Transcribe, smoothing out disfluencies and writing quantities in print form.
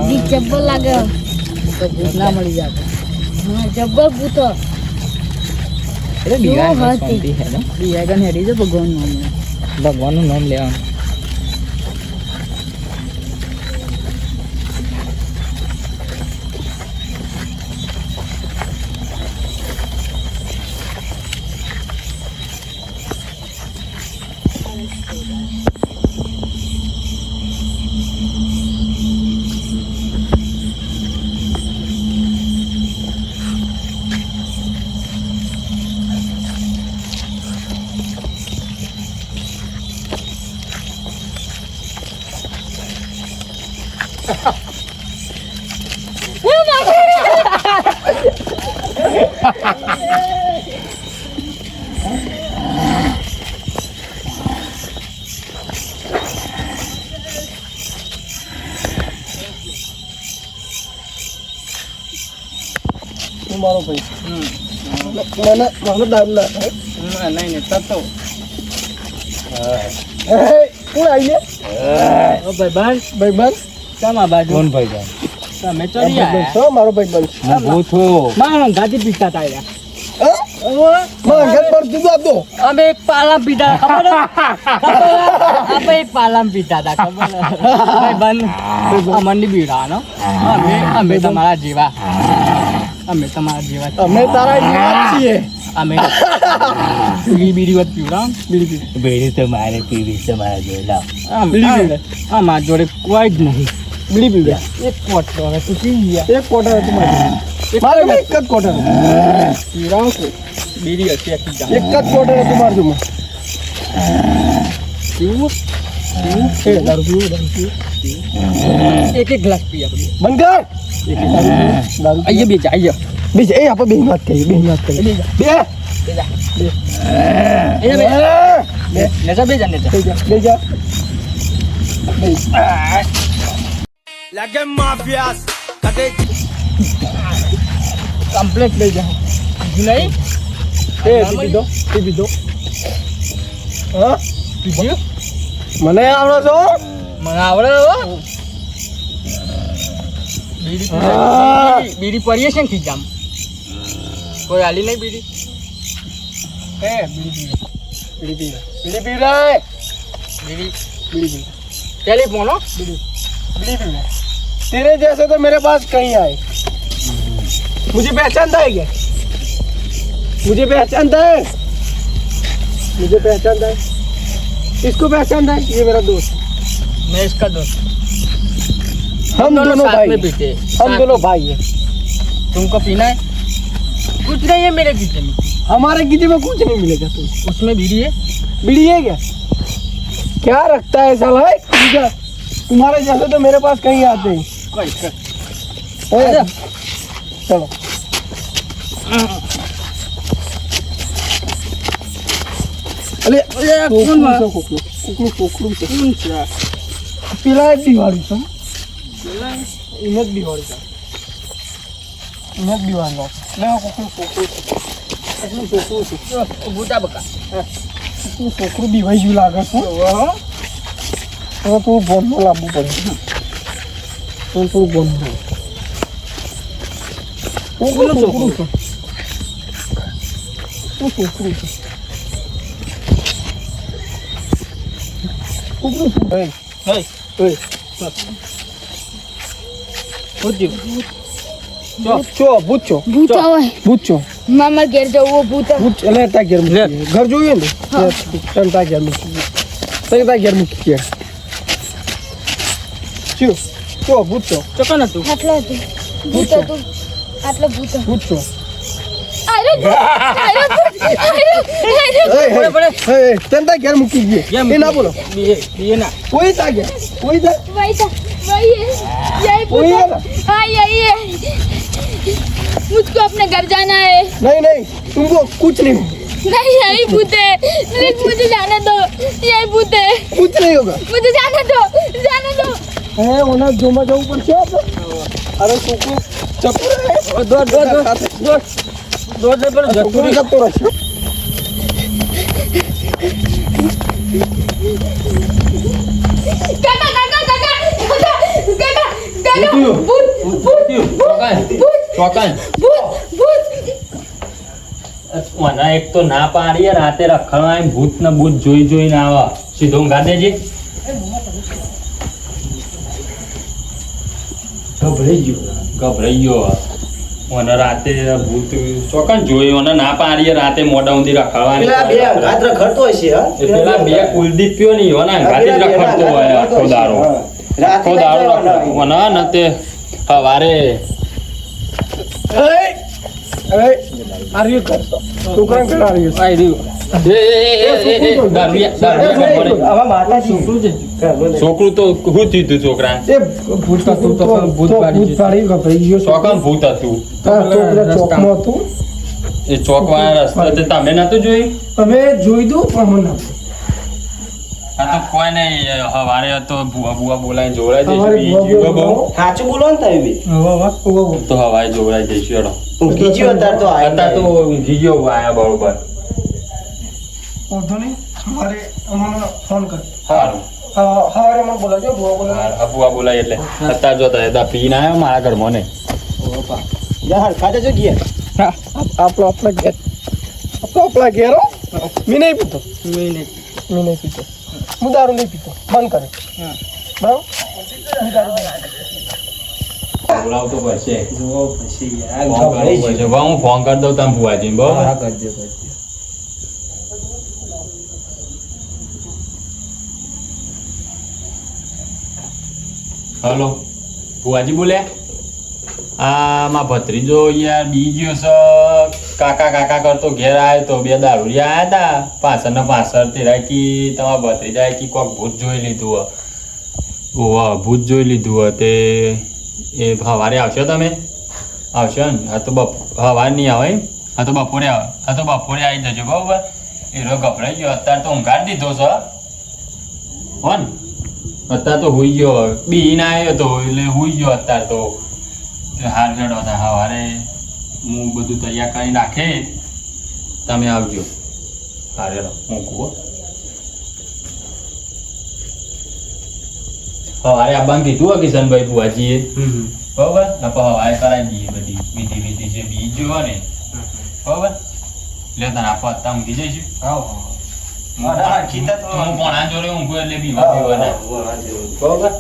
દી જબ્બર લાગે તો ભૂત ના મળી જાય હા જબ્બર ભૂત એટલે દિવાગન હેડી છે ભગવાનનું નામ લેવાનું મારો ભાઈ મને દારૂ ના નહીં તતો કોણ આવીએ ભાઈ બંધ કામા બાજુ કોણ ભાઈ તમે ચોરી આયા છો મારો ભાઈ બંધ ભૂથો માં ગાડી પીતા તા ઘર પર તું આપતો અમે એક પાલામ પીતા ખબર આપણે એક પાલામ પીતા હતા ખબર ભાઈ બંધ અમરની બીડાનો અમે તમારા જેવા અમે તમારા જેવા અમે તારા જેવા છીએ અમે બીડી વાત પીવડાવ બેડી તો મારે પીવી છે મારા જોડે અમારા જોડે કોઈ જ નહીં બીડી પીવડા એક કોટ હવે તું પી ગયા એક ક્વાર્ટર હતું મારે એક જ ક્વાર્ટર પીવડાવ છું બીડી હતી આખી એક જ ક્વાર્ટર હતું મારે જોમાં કેવું દારૂ એક એક ગ્લાસ પી આપણે બંધ કર દારૂ અહીંયા બેજા અહીંયા બીજ એ આપણે બે વાત કરીએ બે નેજા બેજા બેજા લાગે માફિયાસ કદે કમ્પ્લીટ લઈ જાઓ નહીં પીધો હા પીધું મને આવડો છો મને આવડે હો બીડી પડીએ છે ને ખીચામ કોઈ હાલી નહીં બીડી बीड़ी पी रहा है बीड़ी बीड़ी टेलीफोन हो बीड़ी पी रहा है तेरे जैसे तो मेरे पास कहीं आए मुझे पहचानता है क्या मुझे पहचानता है इसको पहचानता है ये मेरा दोस्त मैं इसका दोस्त हम दोनों साथ भाई में पीते हम दोनों भाई हैं तुमको पीना है कुछ नहीं है मेरे गीते में हमारे गीते में कुछ नहीं मिलेगा तुम उसमें बीड़ी है बीड़ी है क्या रखता है साला है तुम्हारे जैसे तो मेरे पास कहीं आते हैं चलो अरे પેલા દિવાળી છે ઇનક દિવાળી છે ઇનક દિવાળી લે કોકરું કોકરું એટલું કોકરું છે બુટા બકા તું કોકરું દિવાઈ જેવું લાગે છે હવે તું બોનમાં લાવવું પડે તું બોનમાં કોકરું કોકરું છે તું કોકરું છે કોકરું છે hey Oi. Bucu. Bucho. ભૂત હોય Bucho. મામા ઘેર જવું ભૂત Bucho. Ele tá aqui, ઘર જોયું ને તને તા ઘેર મૂકી તને તા ઘેર મૂકી કે ચો Bucho. Coba na tu. આટલો હતું ભૂત હતું આટલો ભૂત Bucho. આરે Hey, તને તા ઘેર મૂકી ગયે એ ના બોલો Dia nak. કોઈ તા ઘેર કોઈ તા वैसा वही है यही कोई है भूत ना? हाँ यही है मुझको अपने घर जाना है नहीं तुमको कुछ नहीं नहीं यही भूत है प्लीज मुझे जाने दो यही भूत है कुछ नहीं होगा मुझे जाने दो હે ઓના જોમાં જવું પડશે આપણે અરે છોકરો ચપુ રહે Dua per છોકરો જતો રહેશે काका काका काका મને એક તો ના પાડીએ રાતે રખડવા ભૂત ને ભૂત જોઈને આવે સીધો ઊંઘા દેજે ગભરાઈ ગયો મને રાતે ભૂત ચોકન જોયું મને ના પાડીએ રાતે મોઢા ઊંધી રખડવાની પેલા બે કુલદીપ્યો નહીં હોના અંગાથી જ રખડતો હોય આખો દારો મને ન તે સવારે છોકરું તો શું થયું છોકરા ચોકન ભૂત હતું એ ચોક વાળા રસ્તા તમે નતું જોયું તમે જોઈ દો પણ આ તો કોઈ નહીં હવારે તો ભૂવા બોલાઈને જોડાઈ જઈશું બહુ સાચું બોલો ને તમે બી તો હવારે જોડાઈ જઈશું હેડો ઊંઘી ગયો અત્યારે તો અત્યારે તો ઊંઘી ગયો આયા બરોબર વાંધો નહીં મારે અમને ફોન કર સારું સવારે મને બોલાવજો ભૂવા બોલાય એટલે અત્યારે જોતા હતા પીને આવ્યો મારા ઘરમાં ને ખાતે જો ગયા આપણા ઘેર મેં નહીં પીતો હું દારૂ નહીં પીતો બંધ કરે બરાબર હું દારૂ બોલાવતો પડશે હું ફોન કરી દઉં તમે ભુવાજી બરાબર હલો ભુવાજી બોલે માં ભત્રીજો યાર બીજો છે કાકા કરતો ઘેર આવ્યો તો બે દારૂડિયા આવ્યા હતા પાછળ તે રાખી તમારા ભત્રીજા કી કોક ભૂત જોઈ લીધું ઓહ ભૂત જોઈ લીધું તે એ સવારે આવશો તમે આવશો ને હા તો સવારે નહીં આવે હા તો બપોરે આવી જજો બરાબર એનો ગભરાઈ ગયો અત્યારે તો ઊંઘાડી દીધો છે હો ને અત્યારે તો હુઈ ગયો બી ના આવ્યો તો એટલે હુઈ ગયો અત્યારે તો હાર ગયો હતા સવારે હું બધું તૈયાર કરી નાખે તમે આવજો હારે મૂકવું સવારે આવવાનું કીધું હોય કિશનભાઈ બુવાજીએ બરોબર સવારે કરાવી દઈએ બધી વિધિ જે બીજ હોય ને બરોબર એટલે તને આપો અત્યારે ઊંઘી જઈશું હું પોણા જોડે ઊંઘું એટલે બીવા બરોબર